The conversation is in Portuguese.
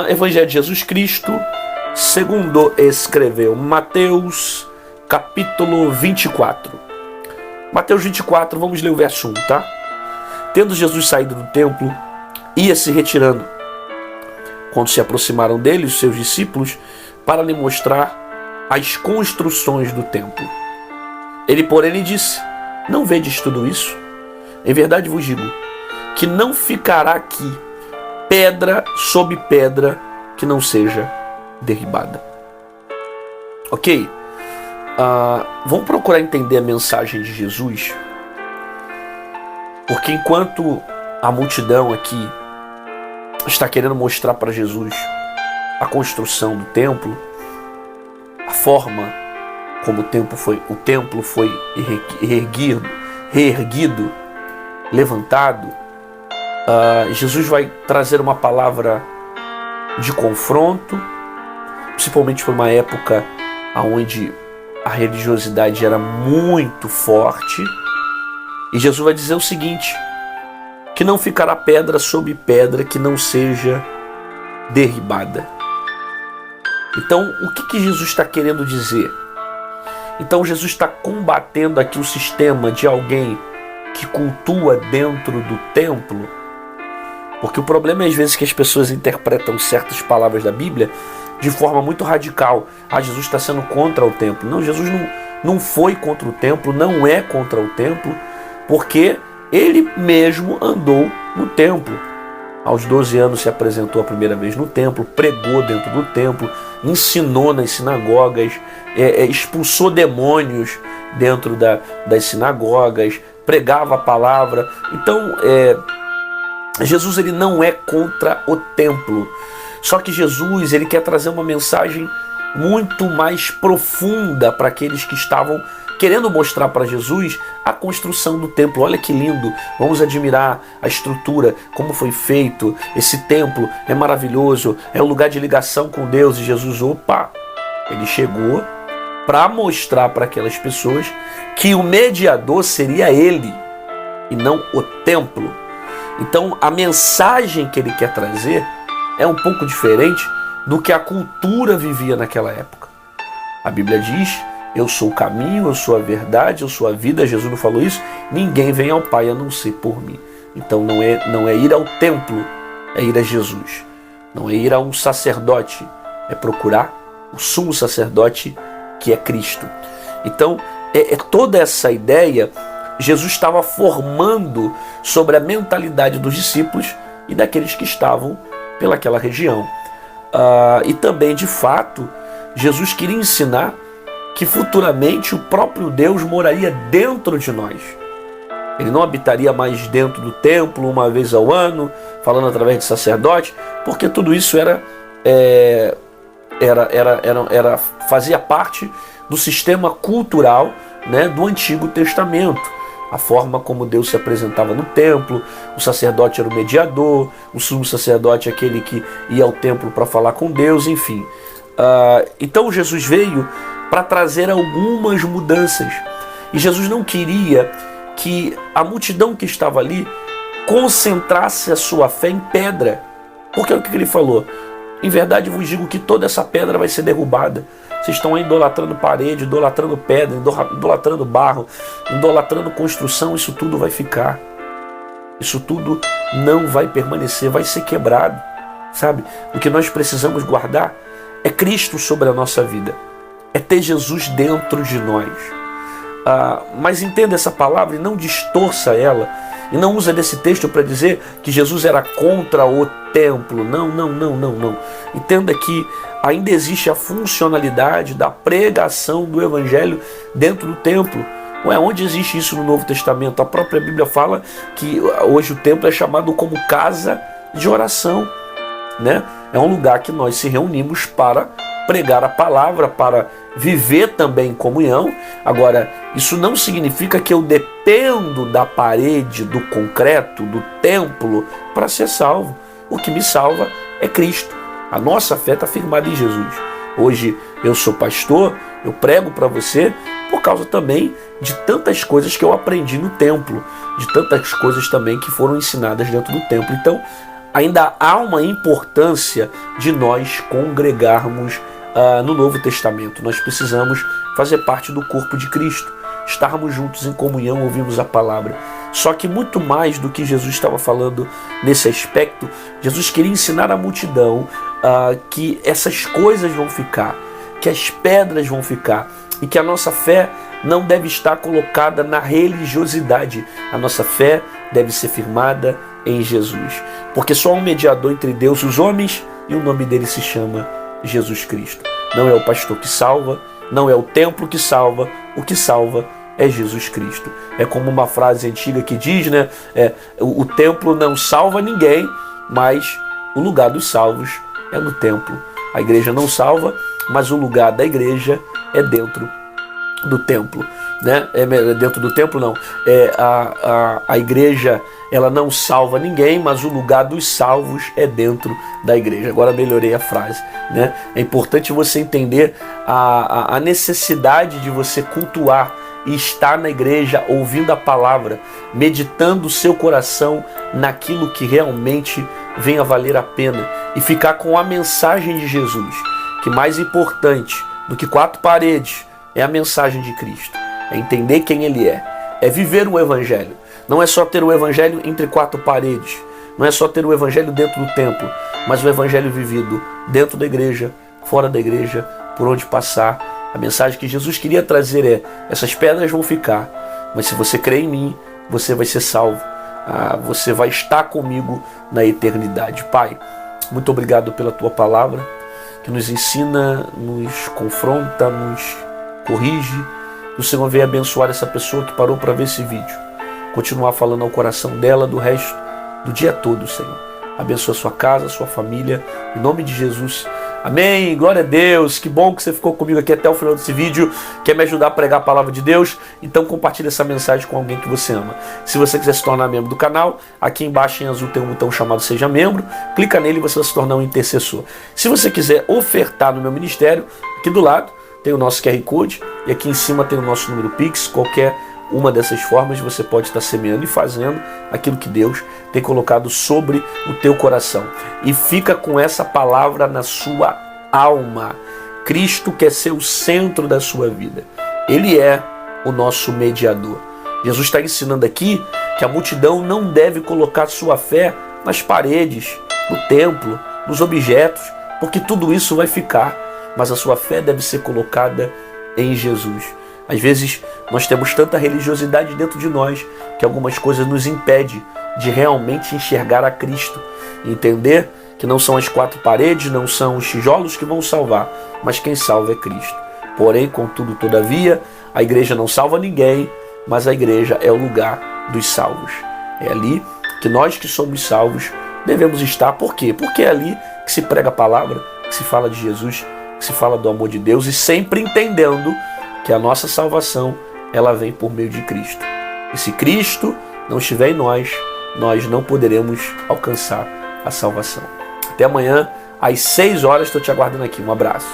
Evangelho de Jesus Cristo, segundo escreveu Mateus, capítulo 24. Mateus 24, vamos ler o verso 1, tá? Tendo Jesus saído do templo, ia se retirando, quando se aproximaram dele os seus discípulos, para lhe mostrar as construções do templo. Ele, porém, lhe disse: não vedes tudo isso? Em verdade vos digo, que não ficará aqui pedra sobre pedra que não seja derribada. Ok? Vamos procurar entender a mensagem de Jesus, porque enquanto a multidão aqui está querendo mostrar para Jesus a construção do templo, a forma como o templo foi reerguido, levantado, Jesus vai trazer uma palavra de confronto, principalmente por uma época onde a religiosidade era muito forte, e Jesus vai dizer o seguinte: que não ficará pedra sobre pedra que não seja derribada. Então, o que Jesus está querendo dizer? Então, Jesus está combatendo aqui o sistema de alguém que cultua dentro do templo, porque o problema é às vezes que as pessoas interpretam certas palavras da Bíblia de forma muito radical. Jesus está sendo contra o templo. Não, Jesus não foi contra o templo, não é contra o templo, porque ele mesmo andou no templo. Aos 12 anos se apresentou a primeira vez no templo, pregou dentro do templo, ensinou nas sinagogas, expulsou demônios dentro das sinagogas, pregava a palavra. Então, Jesus ele não é contra o templo. Só que Jesus ele quer trazer uma mensagem muito mais profunda para aqueles que estavam querendo mostrar para Jesus a construção do templo. Olha que lindo, vamos admirar a estrutura, como foi feito. Esse templo é maravilhoso, é um lugar de ligação com Deus. E Jesus, ele chegou para mostrar para aquelas pessoas que o mediador seria ele e não o templo. Então a mensagem que ele quer trazer é um pouco diferente do que a cultura vivia naquela época. A Bíblia diz: eu sou o caminho, eu sou a verdade, eu sou a vida. Jesus não falou isso? Ninguém vem ao Pai a não ser por mim. Então não é ir ao templo, é ir a Jesus. Não é ir a um sacerdote, é procurar o sumo sacerdote, que é Cristo. Então toda essa ideia Jesus estava formando sobre a mentalidade dos discípulos e daqueles que estavam pelaquela região. E também, de fato, Jesus queria ensinar que futuramente o próprio Deus moraria dentro de nós. Ele não habitaria mais dentro do templo uma vez ao ano, falando através de sacerdote, porque tudo isso fazia parte do sistema cultural, né, do Antigo Testamento. A forma como Deus se apresentava no templo, o sacerdote era o mediador, o sumo sacerdote é aquele que ia ao templo para falar com Deus, enfim. Então Jesus veio para trazer algumas mudanças. E Jesus não queria que a multidão que estava ali concentrasse a sua fé em pedra. Porque é o que ele falou: em verdade vos digo que toda essa pedra vai ser derrubada. Vocês estão aí idolatrando parede, idolatrando pedra, idolatrando barro, idolatrando construção. Isso tudo vai ficar. Isso tudo não vai permanecer, vai ser quebrado. Sabe? O que nós precisamos guardar é Cristo sobre a nossa vida. É ter Jesus dentro de nós. Mas entenda essa palavra e não distorça ela. E não usa desse texto para dizer que Jesus era contra o templo. Não. Entenda que ainda existe a funcionalidade da pregação do Evangelho dentro do templo. Onde existe isso no Novo Testamento? A própria Bíblia fala que hoje o templo é chamado como casa de oração, né? É um lugar que nós se reunimos para pregar a palavra, para viver também em comunhão. Agora, isso não significa que eu dependo da parede, do concreto, do templo para ser salvo. O que me salva é Cristo. A nossa fé está firmada em Jesus. Hoje eu sou pastor, eu prego para você por causa também de tantas coisas que eu aprendi no templo, de tantas coisas também que foram ensinadas dentro do templo. Então, ainda há uma importância de nós congregarmos no Novo Testamento. Nós precisamos fazer parte do corpo de Cristo, estarmos juntos em comunhão, ouvirmos a palavra. Só que muito mais do que Jesus estava falando nesse aspecto, Jesus queria ensinar à multidão que essas coisas vão ficar, que as pedras vão ficar, e que a nossa fé não deve estar colocada na religiosidade. A nossa fé deve ser firmada em Jesus, porque só há um mediador entre Deus e os homens, e o nome dele se chama Jesus Cristo. Não é o pastor que salva, não é o templo que salva, o que salva é Jesus Cristo. É como uma frase antiga que diz, né? O templo não salva ninguém, mas o lugar dos salvos é no templo. A igreja não salva, mas o lugar da igreja é dentro do templo, né? Dentro do templo não. A igreja, ela não salva ninguém, mas o lugar dos salvos é dentro da igreja. Agora melhorei a frase, né? É importante você entender a necessidade de você cultuar e estar na igreja, ouvindo a palavra, meditando o seu coração naquilo que realmente venha valer a pena, e ficar com a mensagem de Jesus, que mais importante do que 4 paredes é a mensagem de Cristo, é entender quem Ele é viver o Evangelho. Não é só ter o Evangelho entre 4 paredes, não é só ter o Evangelho dentro do templo, mas o Evangelho vivido dentro da igreja, fora da igreja, por onde passar. A mensagem que Jesus queria trazer é: essas pedras vão ficar, mas se você crê em mim, você vai ser salvo. Você vai estar comigo na eternidade. Pai, muito obrigado pela tua palavra, que nos ensina, nos confronta, nos corrige. O Senhor veio abençoar essa pessoa que parou para ver esse vídeo, continuar falando ao coração dela do resto do dia todo, Senhor. Abençoa a sua casa, a sua família, em nome de Jesus. Amém, glória a Deus. Que bom que você ficou comigo aqui até o final desse vídeo. Quer me ajudar a pregar a palavra de Deus? Então compartilhe essa mensagem com alguém que você ama. Se você quiser se tornar membro do canal, aqui embaixo em azul tem um botão chamado Seja Membro. Clica nele e você vai se tornar um intercessor. Se você quiser ofertar no meu ministério, aqui do lado tem o nosso QR Code e aqui em cima tem o nosso número Pix. Qualquer uma dessas formas você pode estar semeando e fazendo aquilo que Deus tem colocado sobre o teu coração. E fica com essa palavra na sua alma. Cristo quer ser o centro da sua vida. Ele é o nosso mediador. Jesus está ensinando aqui que a multidão não deve colocar sua fé nas paredes, no templo, nos objetos, porque tudo isso vai ficar, mas a sua fé deve ser colocada em Jesus. Às vezes nós temos tanta religiosidade dentro de nós que algumas coisas nos impedem de realmente enxergar a Cristo e entender que não são as 4 paredes, não são os tijolos que vão salvar, mas quem salva é Cristo. Porém, contudo, todavia, a igreja não salva ninguém, mas a igreja é o lugar dos salvos. É ali que nós que somos salvos devemos estar. Por quê? Porque é ali que se prega a palavra, que se fala de Jesus, que se fala do amor de Deus, e sempre entendendo que a nossa salvação, ela vem por meio de Cristo. E se Cristo não estiver em nós, nós não poderemos alcançar a salvação. Até amanhã, às 6 horas, estou te aguardando aqui. Um abraço.